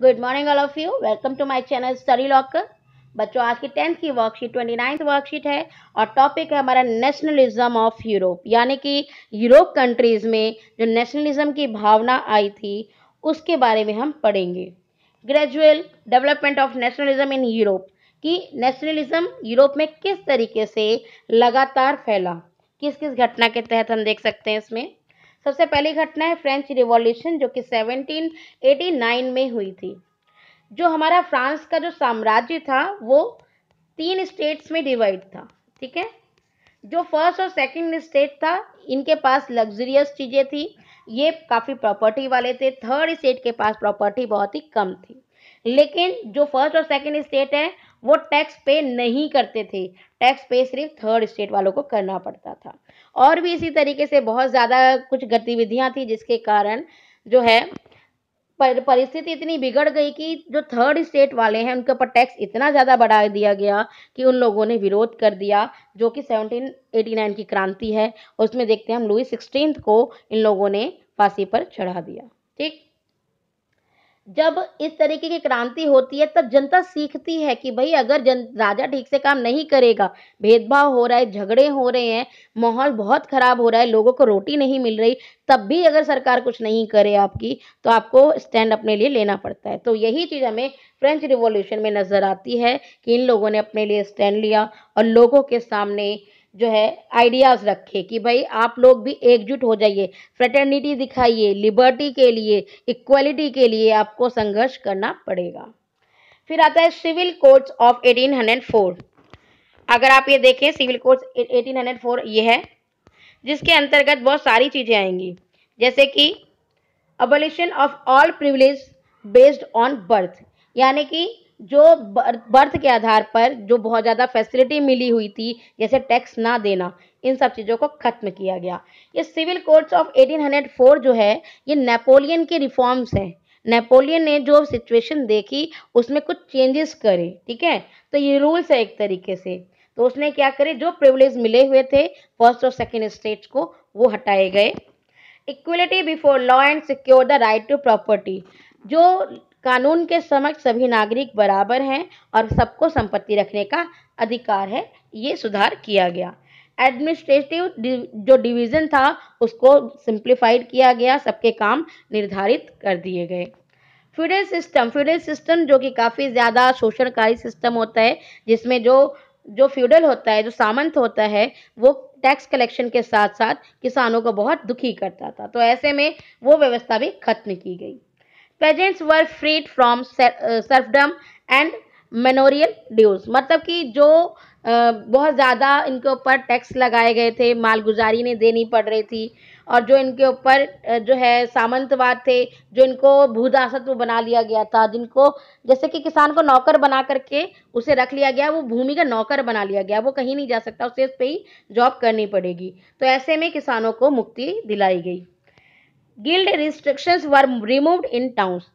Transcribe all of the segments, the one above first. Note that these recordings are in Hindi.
Good morning all of you. Welcome to my channel study locker. बच्चों, आज की 10th की वर्कशीट 29th वर्कशीट है और टॉपिक है हमारा नेशनलिज्म ऑफ यूरोप, यानी कि यूरोप कंट्रीज में जो नेशनलिज्म की भावना आई थी उसके बारे में हम पढ़ेंगे। Gradual development of nationalism in Europe, कि नेशनलिज्म यूरोप में किस तरीके से लगातार फैला, किस किस घटना के तहत हम देख सकते हैं इसमें। सबसे पहली घटना है फ्रेंच रिवॉल्यूशन, जो कि 1789 में हुई थी। जो हमारा फ्रांस का जो साम्राज्य था वो 3 स्टेट्स में डिवाइड था। ठीक है। जो फर्स्ट और सेकंड स्टेट था, इनके पास लग्जरियस चीजें थी, ये काफी प्रॉपर्टी वाले थे। थर्ड स्टेट के पास प्रॉपर्टी बहुत ही कम थी। लेकिन जो फर्स्ट और सेकंड स्टेट है वो टैक्स पे नहीं करते थे। टैक्स पे सिर्फ थर्ड स्टेट वालों को करना पड़ता था। और भी इसी तरीके से बहुत ज्यादा कुछ गतिविधियां थी जिसके कारण जो है परिस्थिति इतनी बिगड़ गई कि जो थर्ड स्टेट वाले हैं उनके ऊपर टैक्स इतना ज़्यादा बढ़ा दिया गया कि उन लोगों ने विरोध कर दिया, जो कि 1789 की क्रांति है। उसमें देखते हैं हम लुई 16 को इन लोगों ने फांसी पर चढ़ा दिया। ठीक। जब इस तरीके की क्रांति होती है तब जनता सीखती है कि भाई अगर राजा ठीक से काम नहीं करेगा, भेदभाव हो रहा है, झगड़े हो रहे हैं, माहौल बहुत खराब हो रहा है, लोगों को रोटी नहीं मिल रही, तब भी अगर सरकार कुछ नहीं करे आपकी, तो आपको स्टैंड अपने लिए लेना पड़ता है। तो यही चीज हमें फ्रेंच रिवॉल्यूशन में नजर आती है कि इन लोगों ने अपने लिए स्टैंड लिया और लोगों के सामने जो है आइडियाज रखे कि भाई आप लोग भी एकजुट हो जाइए, फ्रेटर्निटी दिखाइए, लिबर्टी के लिए, इक्वलिटी के लिए आपको संघर्ष करना पड़ेगा। फिर आता है सिविल कोड्स ऑफ 1804। अगर आप ये देखें, सिविल कोड्स 1804 ये है, जिसके अंतर्गत बहुत सारी चीजें आएंगी, जैसे कि abolition of all privilege based on birth, यानी कि जो बर्थ के आधार पर जो बहुत ज़्यादा फैसिलिटी मिली हुई थी, जैसे टैक्स ना देना, इन सब चीज़ों को खत्म किया गया। ये सिविल कोड्स ऑफ 1804 जो है, ये नेपोलियन के रिफॉर्म्स हैं। नेपोलियन ने जो सिचुएशन देखी उसमें कुछ चेंजेस करे। ठीक है। तो ये रूल्स है एक तरीके से। तो उसने क्या करे, जो प्रिविलेज मिले हुए थे फर्स्ट और सेकेंड स्टेट्स को, वो हटाए गए। Equality before law and secure the right to property, जो कानून के समक्ष सभी नागरिक बराबर हैं और सबको संपत्ति रखने का अधिकार है, ये सुधार किया गया। एडमिनिस्ट्रेटिव जो डिवीजन था उसको सिंप्लीफाइड किया गया, सबके काम निर्धारित कर दिए गए। फ्यूडल सिस्टम जो कि काफ़ी ज़्यादा शोषणकारी सिस्टम होता है, जिसमें जो जो फ्यूडल होता है, जो सामंत होता है, वो टैक्स कलेक्शन के साथ साथ किसानों को बहुत दुखी करता था। तो ऐसे में वो व्यवस्था भी खत्म की गई। Peasants were freed from serfdom and manorial dues, मतलब कि जो बहुत ज़्यादा इनके ऊपर टैक्स लगाए गए थे, मालगुजारी नहीं देनी पड़ रही थी, और जो इनके ऊपर जो है सामंतवाद थे, जो इनको भूदासत्व बना लिया गया था, जिनको जैसे कि किसान को नौकर बना करके उसे रख लिया गया, वो भूमि का नौकर बना लिया गया, वो कहीं नहीं जा सकता, उसे इस पे ही जॉब करनी पड़ेगी। तो ऐसे में किसानों को मुक्ति दिलाई गई। Guild restrictions were removed in towns.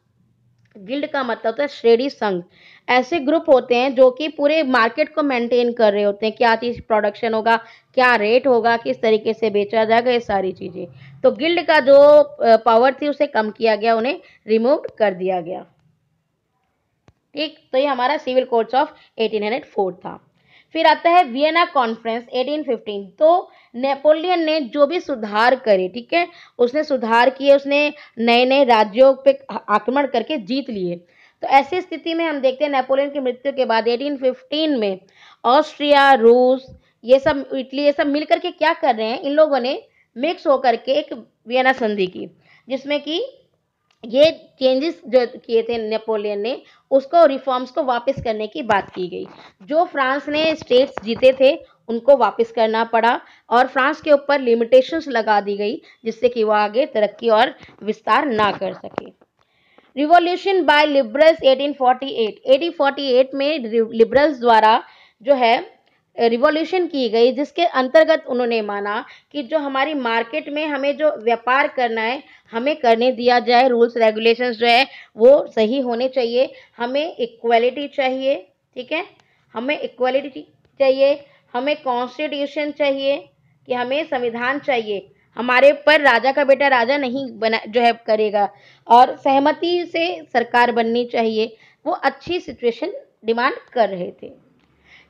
Guild का मतलब होता है श्रेणी संघ। ऐसे ग्रुप होते हैं जो कि पूरे मार्केट को मेंटेन कर रहे होते हैं, क्या चीज प्रोडक्शन होगा, क्या रेट होगा, किस तरीके से बेचा जाएगा, ये सारी चीजें। तो गिल्ड का जो पावर थी उसे कम किया गया, उन्हें रिमूव कर दिया गया। ठीक। तो ये हमारा सिविल कोड्स ऑफ 1804 था। फिर आता है वियना कॉन्फ्रेंस 1815। तो नेपोलियन ने जो भी सुधार करे, ठीक है, उसने सुधार किए, उसने नए नए राज्यों पे आक्रमण करके जीत लिए। तो ऐसी स्थिति में हम देखते हैं नेपोलियन की मृत्यु के बाद 1815 में ऑस्ट्रिया, रूस, ये सब, इटली, ये सब मिलकर के क्या कर रहे हैं, इन लोगों ने मिक्स होकर के एक वियना संधि की, जिसमें कि ये चेंजेस जो किए थे नेपोलियन ने, उसको रिफॉर्म्स को वापस करने की बात की गई। जो फ्रांस ने स्टेट्स जीते थे उनको वापस करना पड़ा और फ्रांस के ऊपर लिमिटेशंस लगा दी गई, जिससे कि वो आगे तरक्की और विस्तार ना कर सके। Revolution bye liberals 1848। 1848 में लिबरल्स द्वारा जो है रिवॉल्यूशन की गई, जिसके अंतर्गत उन्होंने माना कि जो हमारी मार्केट में हमें जो व्यापार करना है हमें करने दिया जाए, रूल्स रेगुलेशंस जो है वो सही होने चाहिए, हमें इक्वलिटी चाहिए। ठीक है। हमें इक्वलिटी चाहिए, हमें कॉन्स्टिट्यूशन चाहिए, कि हमें संविधान चाहिए, हमारे ऊपर राजा का बेटा राजा नहीं बना जो है करेगा, और सहमति से सरकार बननी चाहिए। वो अच्छी सिचुएशन डिमांड कर रहे थे।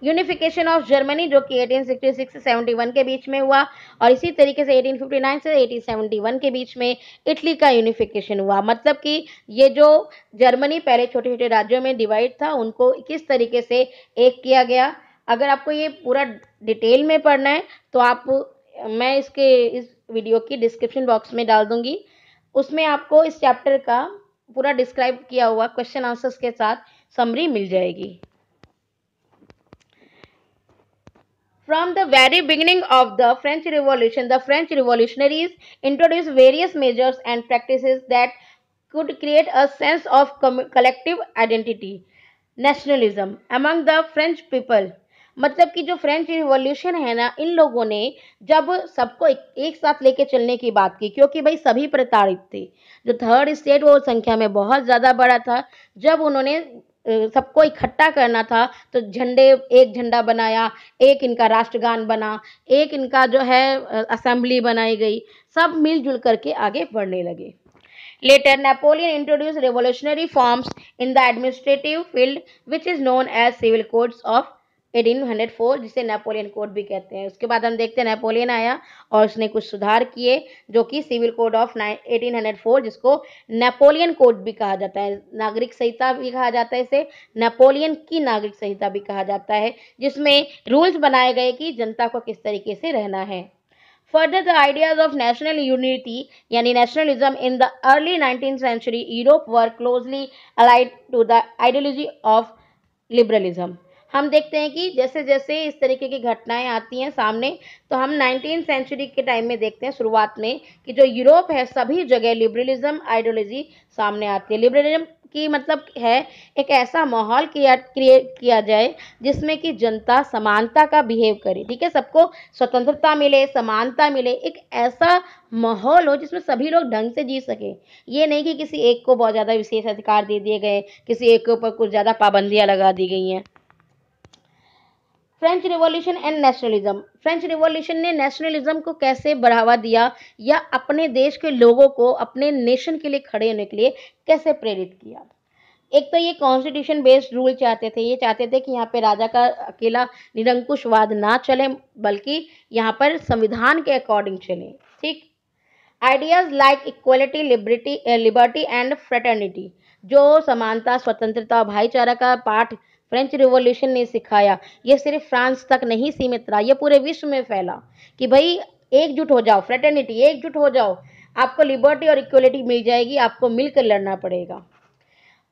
यूनिफिकेशन ऑफ जर्मनी जो कि 1866 से 71 के बीच में हुआ, और इसी तरीके से 1859 से 1871 के बीच में इटली का यूनिफिकेशन हुआ। मतलब कि ये जो जर्मनी पहले छोटे छोटे राज्यों में डिवाइड था, उनको किस तरीके से एक किया गया। अगर आपको ये पूरा डिटेल में पढ़ना है तो आप मैं इस वीडियो की डिस्क्रिप्शन बॉक्स में डाल दूंगी, उसमें आपको इस चैप्टर का पूरा डिस्क्राइब किया हुआ क्वेश्चन आंसर्स के साथ समरी मिल जाएगी। From the very beginning of the French Revolution, the French revolutionaries introduced various measures and practices that could create a sense of collective identity, nationalism among the French people. मतलब कि जो फ्रेंच रिवॉल्यूशन है ना, इन लोगों ने जब सबको एक साथ लेके चलने की बात की, क्योंकि भाई सभी प्रताड़ित थे। जो थर्ड स्टेट वो संख्या में बहुत ज़्यादा बड़ा था। जब उन्होंने सबको इकट्ठा करना था तो एक झंडा बनाया, एक इनका राष्ट्रगान बना, एक इनका जो है असेंबली बनाई गई, सब मिलजुल करके आगे बढ़ने लगे। Later, Napoleon introduced revolutionary forms in the administrative field, which is known as civil codes of 1804, जिसे नेपोलियन कोड भी कहते हैं। उसके बाद हम देखते हैं नेपोलियन आया और उसने कुछ सुधार किए, जो कि सिविल कोड ऑफ 1804, जिसको नेपोलियन कोड भी कहा जाता है, नागरिक संहिता भी कहा जाता है, इसे नेपोलियन की नागरिक संहिता भी कहा जाता है, जिसमें रूल्स बनाए गए कि जनता को किस तरीके से रहना है। Further, the ideas of national unity, yani nationalism, in the early 19th century Europe were closely allied to the ideology of liberalism. हम देखते हैं कि जैसे जैसे इस तरीके की घटनाएं आती हैं सामने, तो हम 19th सेंचुरी के टाइम में देखते हैं शुरुआत में कि जो यूरोप है सभी जगह लिबरलिज्म आइडियोलॉजी सामने आती है। लिबरलिज्म की मतलब है एक ऐसा माहौल क्रिएट किया जाए जिसमें कि जनता समानता का बिहेव करे, ठीक है, सबको स्वतंत्रता मिले, समानता मिले, एक ऐसा माहौल हो जिसमें सभी लोग ढंग से जी सके। ये नहीं कि किसी एक को बहुत ज़्यादा विशेष अधिकार दे दिए गए, किसी एक के ऊपर कुछ ज़्यादा पाबंदियां लगा दी गई हैं। French revolution and nationalism. French revolution ने नेशनलिज्म को कैसे बढ़ावा दिया, या अपने देश के लोगों को अपने नेशन के लिए खड़े होने के लिए कैसे प्रेरित किया। एक तो ये कॉन्स्टिट्यूशन बेस्ड रूल चाहते थे, ये चाहते थे कि यहाँ पे राजा का अकेला निरंकुशवाद ना चले, बल्कि यहाँ पर संविधान के अकॉर्डिंग चले, ठीक। Ideas like equality, liberty and fraternity, जो समानता, स्वतंत्रता, भाईचारा का पाठ फ्रेंच रिवॉल्यूशन ने सिखाया, ये सिर्फ फ्रांस तक नहीं सीमित रहा, ये पूरे विश्व में फैला कि भाई एकजुट हो जाओ, फ्रेटर्निटी, एकजुट हो जाओ, आपको लिबर्टी और इक्वलिटी मिल जाएगी, आपको मिलकर लड़ना पड़ेगा।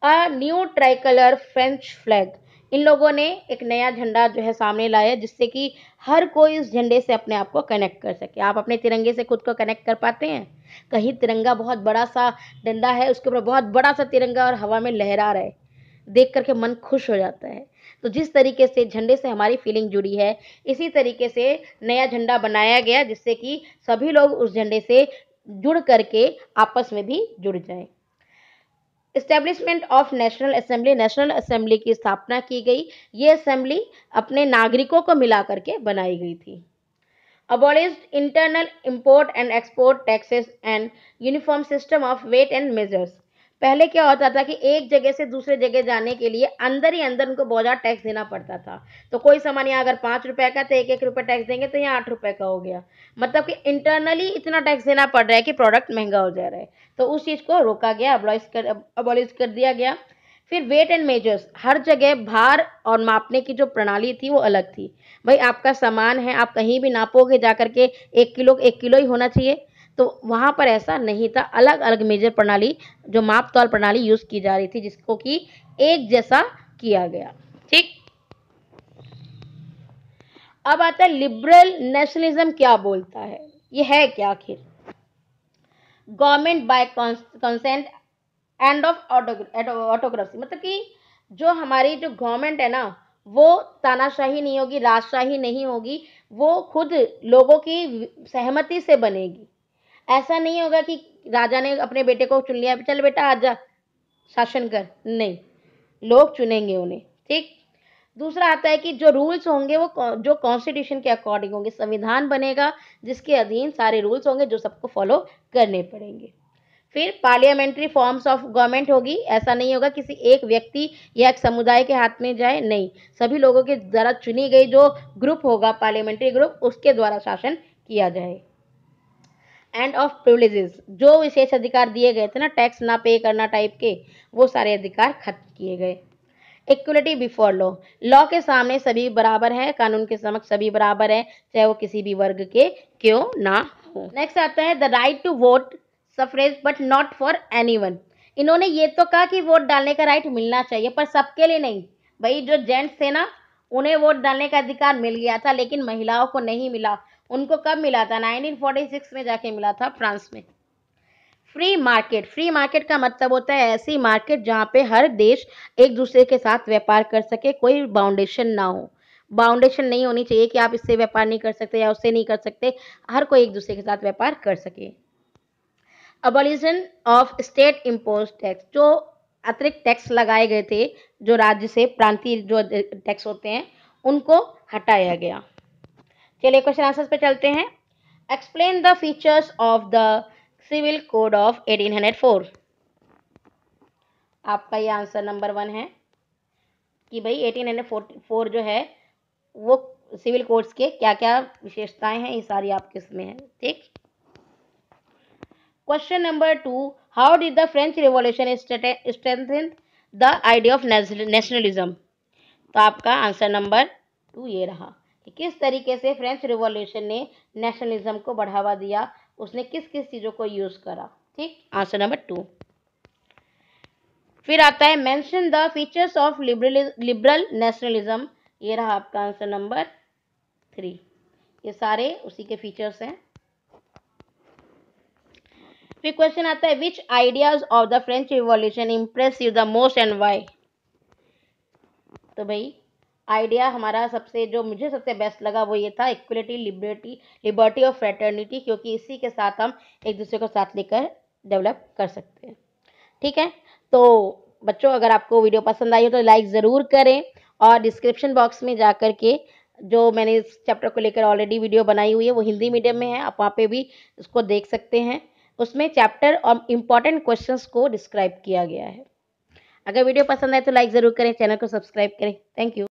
A new tricolour French flag, इन लोगों ने एक नया झंडा जो है सामने लाया, जिससे कि हर कोई इस झंडे से अपने आप को कनेक्ट कर सके। आप अपने तिरंगे से खुद को कनेक्ट कर पाते हैं? कहीं तिरंगा बहुत बड़ा सा डंडा है, उसके ऊपर बहुत बड़ा सा तिरंगा और हवा में लहरा रहा है, देख करके मन खुश हो जाता है। तो जिस तरीके से झंडे से हमारी फीलिंग जुड़ी है, इसी तरीके से नया झंडा बनाया गया, जिससे कि सभी लोग उस झंडे से जुड़ करके आपस में भी जुड़ जाएं। Establishment of national assembly, national assembly की स्थापना की गई। ये असेंबली अपने नागरिकों को मिला करके बनाई गई थी। Abolished internal import and export taxes and uniform system of weight and measures. पहले क्या होता था कि एक जगह से दूसरे जगह जाने के लिए अंदर ही अंदर उनको बहुत ज़्यादा टैक्स देना पड़ता था। तो कोई सामान यहाँ अगर 5 रुपए का, तो 1-1 रुपये टैक्स देंगे, तो यहाँ 8 रुपए का हो गया। मतलब कि इंटरनली इतना टैक्स देना पड़ रहा है कि प्रोडक्ट महंगा हो जा रहा है। तो उस चीज़ को रोका गया, अबॉलिश कर दिया गया। फिर वेट एंड मेजर्स, हर जगह भार और मापने की जो प्रणाली थी वो अलग थी। भाई आपका सामान है, आप कहीं भी नापोगे जाकर के 1 किलो ही होना चाहिए, तो वहाँ पर ऐसा नहीं था। अलग अलग मेजर प्रणाली, जो माप तौल प्रणाली यूज की जा रही थी, जिसको कि एक जैसा किया गया, ठीक। अब आता है लिबरल नेशनलिज्म क्या बोलता है, ये है क्या आखिर। Government by consent end of autocracy, मतलब कि जो हमारी जो गवर्नमेंट है ना, वो तानाशाही नहीं होगी, राजशाही नहीं होगी, वो खुद लोगों की सहमति से बनेगी। ऐसा नहीं होगा कि राजा ने अपने बेटे को चुन लिया, चल बेटा आजा शासन कर, नहीं, लोग चुनेंगे उन्हें, ठीक। दूसरा आता है कि जो रूल्स होंगे वो जो कॉन्स्टिट्यूशन के अकॉर्डिंग होंगे, संविधान बनेगा जिसके अधीन सारे रूल्स होंगे जो सबको फॉलो करने पड़ेंगे। फिर पार्लियामेंट्री फॉर्म्स ऑफ गवर्नमेंट होगी, ऐसा नहीं होगा किसी एक व्यक्ति या एक समुदाय के हाथ में जाए, नहीं, सभी लोगों के द्वारा चुनी गई जो ग्रुप होगा पार्लियामेंट्री ग्रुप, उसके द्वारा शासन किया जाए। एंड ऑफ प्रिविलेजेस, जो विशेष अधिकार दिए गए थे ना, टैक्स ना पे करना टाइप के, वो सारे अधिकार खत्म किए गए। इक्वलिटी बिफोर लॉ, लॉ के सामने सभी बराबर हैं, कानून के समक्ष सभी बराबर हैं, चाहे वो किसी भी वर्ग के क्यों ना हो। नेक्स्ट आता है the right to vote suffrage but not for anyone. इन्होंने ये तो कहा कि वोट डालने का राइट मिलना चाहिए, पर सबके लिए नहीं। भाई जो जेंट्स थे ना, उन्हें वोट डालने का अधिकार मिल गया था, लेकिन महिलाओं को नहीं मिला। उनको कब मिला था? 1946 में जाके मिला था, फ्रांस में। फ्री मार्केट, फ्री मार्केट का मतलब होता है ऐसी मार्केट जहां पे हर देश एक दूसरे के साथ व्यापार कर सके, कोई बाउंडेशन ना हो। बाउंडेशन नहीं होनी चाहिए कि आप इससे व्यापार नहीं कर सकते या उससे नहीं कर सकते, हर कोई एक दूसरे के साथ व्यापार कर सके। Abolition of state impose tax, जो अतिरिक्त टैक्स लगाए गए थे, जो राज्य से प्रांतीय जो टैक्स होते हैं, उनको हटाया गया। चलिए क्वेश्चन आंसर्स पे चलते हैं। Explain the features of the civil code of 1804। आपका ये आंसर नंबर 1 है कि भाई 1804 जो है वो सिविल कोड्स के क्या क्या विशेषताएं हैं, ये सारी आपके इसमें है। ठीक। Question number 2, how did the French revolution strengthen the idea of nationalism. तो आपका आंसर नंबर 2 ये रहा कि किस तरीके से फ्रेंच रिवॉल्यूशन ने नेशनलिज्म को बढ़ावा दिया, उसने किस किस चीज़ों को यूज़ करा। ठीक, आंसर नंबर 2। फिर आता है mention the features of liberal nationalism, ये रहा आपका आंसर नंबर 3। ये सारे उसी के फीचर्स हैं। फिर क्वेश्चन आता है which ideas of the French Revolution impress you the most and why. तो भाई आइडिया हमारा सबसे जो मुझे सबसे बेस्ट लगा वो ये था इक्वलिटी, लिबर्टी और फ्रेटर्निटी, क्योंकि इसी के साथ हम एक दूसरे को साथ लेकर डेवलप कर सकते हैं। ठीक है, तो बच्चों अगर आपको वीडियो पसंद आई हो तो लाइक ज़रूर करें, और डिस्क्रिप्शन बॉक्स में जा कर के जो मैंने इस चैप्टर को लेकर ऑलरेडी वीडियो बनाई हुई है वो हिंदी मीडियम में है, आप वहाँ पे भी उसको देख सकते हैं। उसमें चैप्टर और इम्पॉर्टेंट क्वेश्चंस को डिस्क्राइब किया गया है। अगर वीडियो पसंद आए तो लाइक ज़रूर करें, चैनल को सब्सक्राइब करें। Thank you.